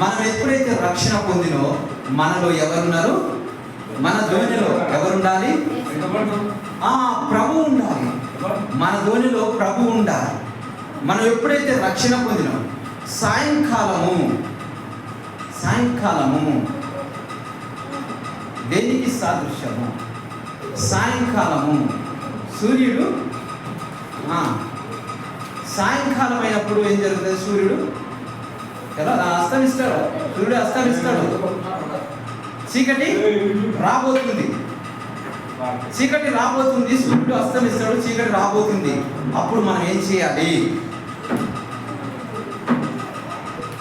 మనం ఎప్పుడైతే రక్షణ పొందినో మనలో ఎవరున్నారు? మన ధోనిలో ఎవరుండాలి? ప్రభు ఉండాలి. మన ధోనిలో ప్రభు ఉండాలి. మనం ఎప్పుడైతే రక్షణ పొందినో సాయంకాలము దేనికి సాదృశ్యము? సాయంకాలము సూర్యుడు సాయంకాలం అయినప్పుడు ఏం జరుగుతుంది? సూర్యుడు ఎలా అస్తమిస్తాడు? సూర్యుడు అస్తమిస్తాడు. చీకటి రాబోతుంది, సూర్యుడు అస్తమిస్తాడు, చీకటి రాబోతుంది. అప్పుడు మనం ఏం చేయాలి?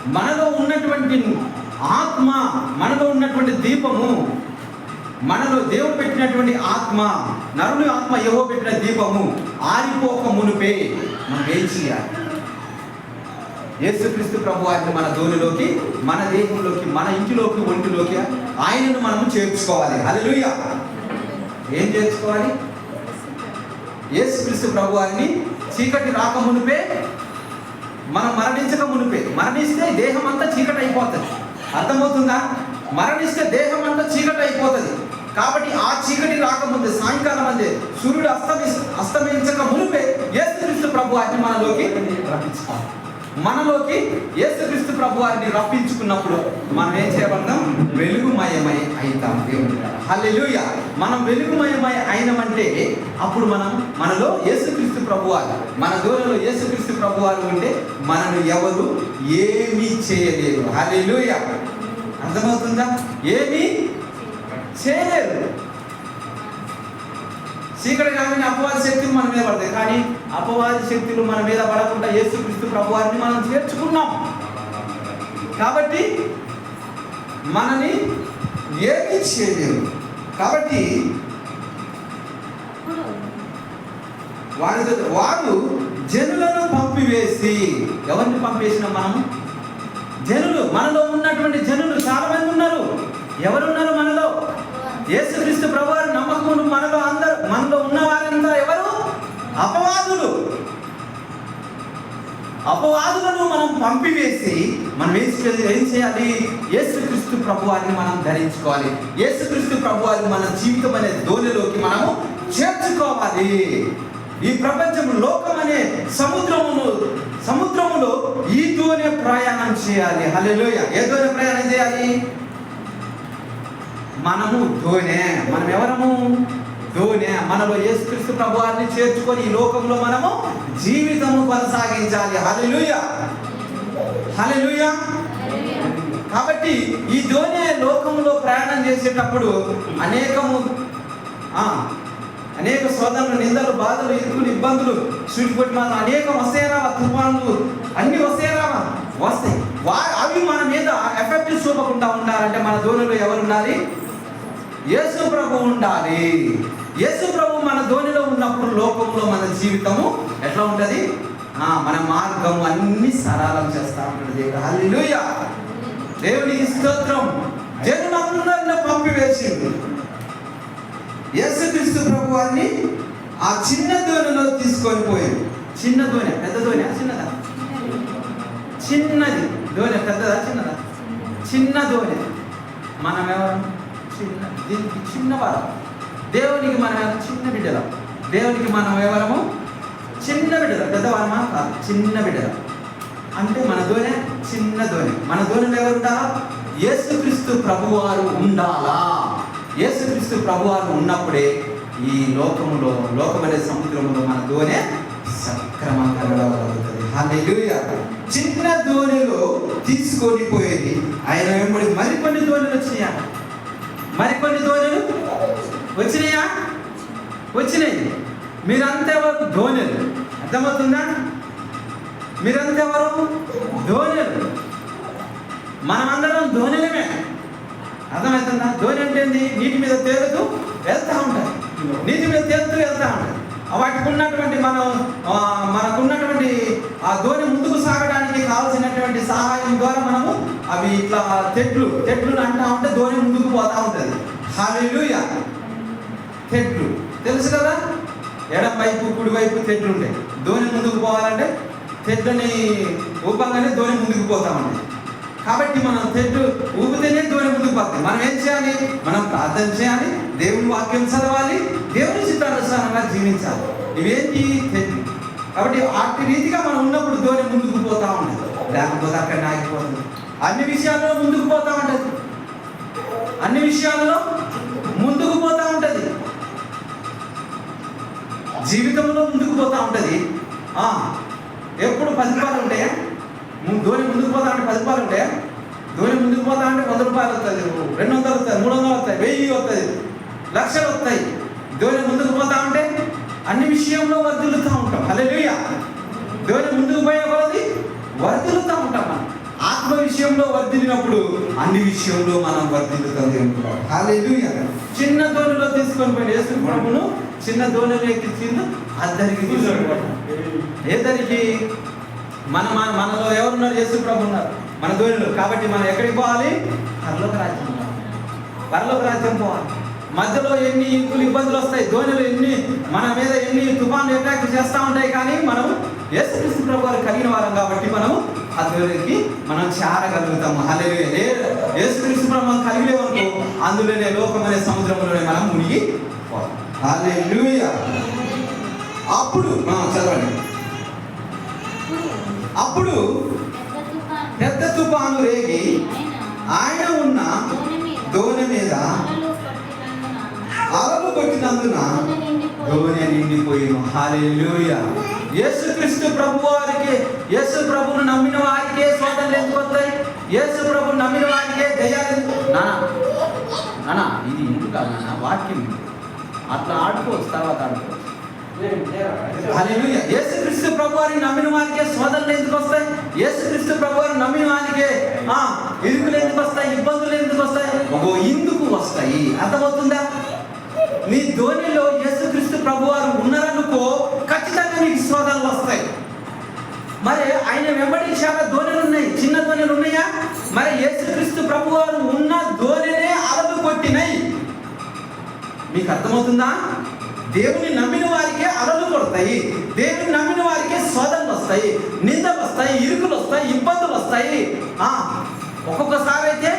మనలో ఉన్నటువంటి ఆత్మ, మనలో ఉన్నటువంటి దీపము, మనలో దేవుడు పెట్టినటువంటి ఆత్మ, నరుని ఆత్మ యెహోవా పెట్టిన దీపము ఆరిపోక మునుపే మనం ఏం చేయాలి? యేసుక్రీస్తు ప్రభువారిని మన ధోనిలోకి, మన దేహంలోకి, మన ఇంటిలోకి, ఒంటిలోకి ఆయనను మనము చేర్చుకోవాలి. హల్లెలూయా! ఏం చేర్చుకోవాలి? యేసుక్రీస్తు ప్రభువారిని చీకటి రాక మునిపే, మనం మరణించక మునిపే. మరణిస్తే దేహం అంతా చీకటి అయిపోతుంది. అర్థమవుతుందా? మరణిస్తే దేహం అంతా చీకటి అయిపోతుంది. కాబట్టి ఆ చీకటి రాకముందే, సాయంకాలం అందే, సూర్యుడు అస్తమించక మునిపే యేసుక్రీస్తు ప్రభువారిని మనలోకి రప్పించుకోవాలి. మనలోకి యేసుక్రీస్తు ప్రభువారిని రప్పించుకున్నప్పుడు మనం ఏం చేయబడతాం? వెలుగుమయమై అవుతాం. దేవుని హల్లెలూయా! మనం వెలుగుమయమై అయినమంటే అప్పుడు మనలో యేసుక్రీస్తు ప్రభువారు, మన ధోనిలో యేసుక్రీస్తు ప్రభువారు ఉంటే మనను ఎవరు ఏమీ చేయలేరు. హల్లెలూయా! అర్థమవుతుందా? ఏమీ చేయలేరు. చీకటి కాగానే అపవాది శక్తులు మన మీద పడతాయి. కానీ అపవాది శక్తులు మన మీద పడకుండా యేసుక్రీస్తు ప్రభువారిని మనం చేర్చుకున్నాం కాబట్టి మనని ఏమీ చేయలేరు. కాబట్టి వాడు జనులను పంపివేసి, ఎవరిని పంపేసినాం మనము? జనులు, మనలో ఉన్నటువంటి జనులు చాలా మంది ఉన్నారు. ఎవరున్నారు మనలో? యేసుక్రీస్తు ప్రభువారి నమ్మకమును మనలో ఉన్న వారంతా ఎవరు? అపవాదులను మనం పంపివేసి మనం ఏం చేయాలి? యేసుక్రీస్తు ప్రభువారిని మనం ధరించుకోవాలి. యేసుక్రీస్తు ప్రభువారిని మన జీవితం అనే ధోనిలోకి మనము చేర్చుకోవాలి. ఈ ప్రపంచం, లోకం అనే సముద్రములో ఈ ధోని ప్రయాణం చేయాలి. హల్లెలూయా! ఏ ధోని ప్రయాణం చేయాలి? మనము ధోనే. మనం ఎవరము? ధోనే. మనలో యేసుక్రీస్తు ప్రభువారిని చేర్చుకొని ఈ లోకంలో మనము జీవితము కొనసాగించాలి. హల్లెలూయా! హల్లెలూయా! కాబట్టి ఈ ధోనే లోకంలో ప్రయాణం చేసేటప్పుడు అనేక శోధనలు, నిందలు, బాధలు, ఇరుకులు, ఇబ్బందులు, సూటిపోటి మాత్రం అనేకం వస్తాయరా, తుఫాన్లు అన్ని వస్తాయరా, వస్తాయి. అవి మన మీద ఎఫెక్ట్ చూపకుండా ఉండాలంటే మన ధోనిలో ఎవరు ఉండాలి? యేసు ప్రభు ఉండాలి. యేసు ప్రభు మన ధోనిలో ఉన్నప్పుడు లోకంలో మన జీవితము ఎట్లా ఉంటుంది? మన మార్గం అన్ని సరళం చేస్తా ఉంటుంది దేవుడు. హల్లెలూయా! దేవునికి స్తోత్రం. జనులందరిని పంపివేసింది. యేసుక్రీస్తు ప్రభు వారిని ఆ చిన్న ధోనిలో తీసుకొని పోయారు. చిన్న ధోని, పెద్ద ధోని, చిన్నదా? చిన్నది ధోని. పెద్దదా? చిన్నదా? చిన్న ధోని. మనం ఎవరు? దీనికి చిన్నవారు. దేవునికి మనం చిన్న బిడ్డలం. దేవునికి మనం ఎవరము? చిన్న బిడ్డలం. పెద్దవారమా? కాదు, చిన్న బిడ్డలం. అంటే మన ధోని చిన్న ధోని. మన ధోనిలో ఎవరు ఉండాలా? యేసుక్రీస్తు ప్రభువారు ఉండాలా. యేసుక్రీస్తు ప్రభువారు ఉన్నప్పుడే ఈ లోకమనే సముద్రంలో మన ధోని సక్రమంగా నడవగలుగుతుంది. హల్లెలూయా! చిన్న ధోనిలో తీసుకొని పోయేది ఆయన వెంబడి మరికొన్ని ధోనిలు వచ్చినాయా? మరికొన్ని ధోనిలు వచ్చినాయి. మీరంతా ఎవరు? ధోనిలు. అర్థమవుతుందా? మీరంతా ఎవరు? ధోనిలు. మనమందరం ధోనిలమే. అర్థమవుతుందా? ధోని అంటే ఏంది? నీటి మీద తేలుతూ వెళ్తూ ఉంటాయి. నీటి మీద తేలుతూ వెళ్తూ ఉంటాయి. వాటికి ఉన్నటువంటి మనకున్నటువంటి ఆ ధోని ముందుకు సాగడానికి కావాల్సినటువంటి సహాయం ద్వారా మనము అవి ఇట్లా తెట్లు అంటా ఉంటే ధోని ముందుకు పోతా ఉంటుంది. హల్లెలూయా! తెట్లు తెలుసు కదా? ఎడం వైపు, కుడి వైపు తెట్లు ఉంటాయి. ధోని ముందుకు పోవాలంటే తెట్లని ఊపంగానే ధోని ముందుకు పోతా ఉంటాయి. కాబట్టి మనం తెడ్డు ఊపితేనే దోణి ముందుకు పోతుంది. మనం ఏం చేయాలి? మనం ప్రార్థన చేయాలి, దేవుని వాక్యం చదవాలి, దేవుని చిత్తానుసారంగా జీవించాలి. ఇవేంటి తెడ్డు. కాబట్టి అట్టి రీతిగా మనం ఉన్నప్పుడు దోణి ముందుకు పోతా ఉండదు, లేకపోతే అక్కడ ఆగిపోతుంది. అన్ని విషయాల్లో ముందుకు పోతా ఉంటుంది, అన్ని విషయాల్లో ముందుకు పోతా ఉంటుంది, జీవితంలో ముందుకు పోతా ఉంటుంది. ఎప్పుడు 10 రూపాయలు ఉంటాయా? ధోని ముందుకు పోతా అంటే 10 రూపాయలు ఉంటాయా? ధోని ముందుకు పోతా అంటే 100 రూపాయలు వస్తుంది, 200 వస్తాయి, 300 వస్తాయి, 1000 వస్తుంది, లక్షలు వస్తాయి. ధోని ముందుకు పోతా ఉంటే అన్ని విషయంలో వర్ధిల్లుతూ ఉంటాం. హల్లెలూయా. ధోని ముందుకు పోయే కొలది వర్ధిల్లుతూ ఉంటాం. మనం ఆత్మ విషయంలో వర్ధిల్లినప్పుడు అన్ని విషయంలో మనం వర్ధిల్లుతాం. హల్లెలూయా. చిన్న ధోనిలో తీసుకొని పోయిన యేసు ప్రభువును చిన్న ధోనిలో ఎక్కించింది అద్దరికి తీసుకుంటాం. ఏదరికి? మనలో ఎవరున్నారు? యేసు ప్రభు ఉన్నారు మన ధోనిలో. కాబట్టి మనం ఎక్కడికి పోవాలి? పరలోక రాజ్యం పోవాలి, పరలోక రాజ్యం పోవాలి. మధ్యలో ఎన్ని ఇబ్బందులు వస్తాయి, ధోనిలో ఎన్ని మన మీద ఎన్ని తుఫాన్లు అటాక్ చేస్తూ ఉంటాయి, కానీ మనం యేసుక్రీస్తు ప్రభు వారు కలిగిన వారం కాబట్టి మనం ఆ ధోనికి మనం చేరగలుగుతాము. హల్లెలూయా. యేసుక్రీస్తు ప్రభు మనం కలిగిలేమనుకో అందులోనే లోకం అనే సముద్రంలోనే మనం మునిగి పోవాలి. హల్లెలూయా. అప్పుడు చదవండి. అప్పుడు పెద్ద తుఫాను రేగి ఆయన ఉన్న దోణి మీద అలలు కొట్టినందున దోణి నిండిపోయింది. హల్లెలూయా. యేసుక్రీస్తు ప్రభు వారికి, యేసు ప్రభువును నమ్మిన వారికే శోధనలు ఎందుకు వస్తాయి? యేసు ప్రభువును నమ్మిన వారికే దయ్యాలు. నానా ఇది ఎందుకు కాదు నాన్న, వాక్యం అట్లా ఆడుకోవచ్చు, తర్వాత ఆడుకోవచ్చు. హల్లెలూయా. యేసుక్రీస్తు ప్రభు వారిని నమ్మిన వారికే శోధనలు ఎందుకు వస్తాయి? యేసుక్రీస్తు ప్రభు వారిని నమ్మిన వారికే ఇరుకులు ఎందుకు వస్తాయి? ఇబ్బందులు ఎందుకు వస్తాయి? ఇందుకు వస్తాయి. అర్థమవుతుందా? నీ ధోనిలో యేసుక్రీస్తు ప్రభు వారు ఉన్నారనుకో ఖచ్చితంగా నీకు శోధనలు వస్తాయి. మరి ఆయన వెంబడి చాలా ధోనిలు ఉన్నాయి, చిన్న ధోనిలు ఉన్నాయా? మరి యేసుక్రీస్తు ప్రభు వారు ఉన్న ధోనినే అలలు కొట్టినాయి. మీకు అర్థమవుతుందా? దేవుని నమ్మిన వారికే అలలు కొడతాయి, దేవుని నమ్మిన వారికే శోధనలు వస్తాయి, నిందలు వస్తాయి, ఇరుకులు వస్తాయి, ఇబ్బందులు వస్తాయి. ఒక్కొక్కసారి అయితే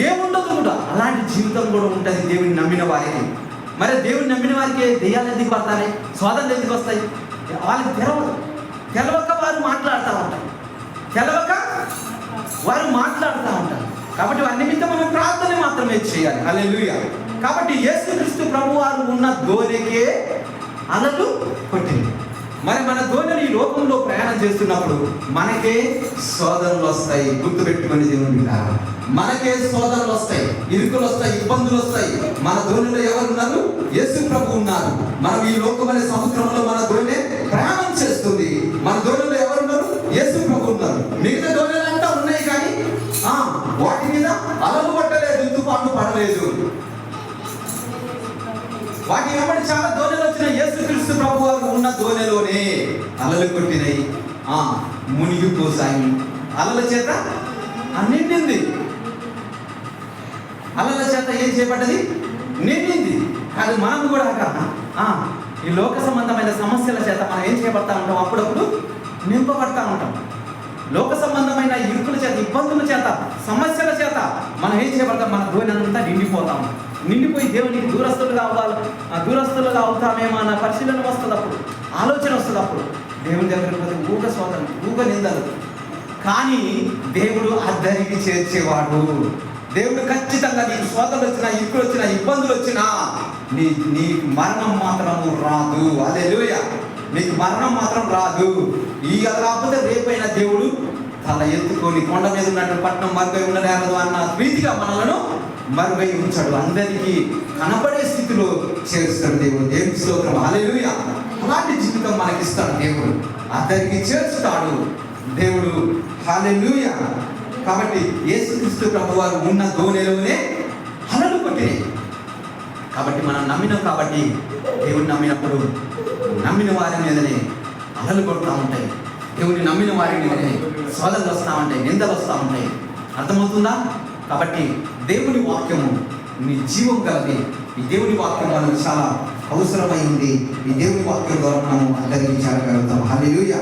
ఏముండదు కూడా, అలాంటి జీవితం కూడా ఉంటుంది దేవుని నమ్మిన వారికి. మరి దేవుని నమ్మిన వారికి దెయ్యాలు ఎందుకు పడతాయి? శోధనలు ఎందుకు వస్తాయి? వాళ్ళకి తెలవక వారు మాట్లాడుతూ ఉంటారు, తెలవక వారు మాట్లాడుతూ ఉంటారు. కాబట్టి వారి నిమిత్తం మనం ప్రార్థన మాత్రమే చేయాలి. హల్లెలూయా. కాబట్టి యేసుక్రీస్తు ప్రభు వారు ఉన్న ధోనికే అలలు కొట్టింది. మరి మన ధోనిని ఈ లోకంలో ప్రయాణం చేస్తున్నప్పుడు మనకే శోధనలు వస్తాయి. గుర్తుపెట్టుకుని దేవుని మనకే శోధనలు వస్తాయి, ఇరుకులు వస్తాయి, ఇబ్బందులు వస్తాయి. మన ధోనిలో ఎవరు ఉన్నారు? యేసు ప్రభు ఉన్నారు. మనం ఈ లోకం అనే సముద్రంలో మన ధోని ప్రయాణం చేస్తుంది. మన ధోనిలో ఎవరున్నారు? యేసు ప్రభు ఉన్నారు. మిగతా ధోనిలంతా ఉన్నాయి, కానీ వాటి మీద అలలు పట్టలేదు, తుఫాను పడలేదు. వాటి వెంబడి చాలా ధోనిలు వచ్చిన యేసుక్రీస్తు ప్రభు వారు ఉన్న ధోనిలోనే అలలు కొట్టినాయి, మునిగిపోసాయి. అలల చేత నిండింది. అలల చేత ఏం చేయబడ్డది? నిండింది. అది మనం కూడా ఈ లోక సంబంధమైన సమస్యల చేత మనం ఏం చేయబడతా ఉంటాం? అప్పుడప్పుడు నింపబడతా ఉంటాం. లోక సంబంధమైన ఇరుకుల చేత, ఇబ్బందుల చేత, సమస్యల చేత మనం ఏం చేయబడతాం? మన ధోని అంతా నిండిపోతాం. నిండిపోయి దేవునికి దూరస్తులుగా అవుతామేమో అన్న పరిశీలన వస్తుంది. అప్పుడు ఆలోచన వస్తుంది. అప్పుడు దేవుని దగ్గరికి పోతే ఊగ శోధన, ఊగ నిందలు. కానీ దేవుడు అద్దరికి చేర్చేవాడు. దేవుడు ఖచ్చితంగా నీకు శోధనలు వచ్చినా, ఇరుకులు వచ్చినా, ఇబ్బందులు వచ్చినా నీకు మరణం మాత్రము రాదు. హల్లెలూయా. నీకు మరణం మాత్రం రాదు. ఈ రాకపోతే రేపైనా దేవుడు తల ఎత్తుకొని కొండ మీద ఉన్నట్టు పట్టణం మరుగై ఉండలేదు అన్న రీతిగా మనలను మరుగై ఉంచాడు. అందరికీ కనపడే స్థితిలో చేరుస్తాడు దేవుడు. దేవుని స్తోత్రం. హల్లెలూయా. అలాంటి జీవితం మనకిస్తాడు దేవుడు, అందరికీ చేర్చుతాడు దేవుడు. హల్లెలూయా. కాబట్టి యేసుక్రీస్తు ప్రభు వారు ఉన్న ధోనిలోనే అలలు కొట్టినాయి. కాబట్టి మనం నమ్మినాం. కాబట్టి దేవుడిని నమ్మినప్పుడు నమ్మిన వారి మీదనే అలలు కొడుతూ ఉంటాయి. దేవుడిని నమ్మిన వారి మీదనే శోధనలు వస్తూ ఉంటాయి, నిందలు వస్తూ ఉంటాయి. అర్థమవుతుందా? కాబట్టి దేవుని వాక్యము నీ జీవం కలది. ఈ దేవుని వాక్యం మనకు చాలా అవసరమైంది. ఈ దేవుని వాక్యం ద్వారా మనం అందరికీ చేరగలుగుతాం. హల్లెలూయా.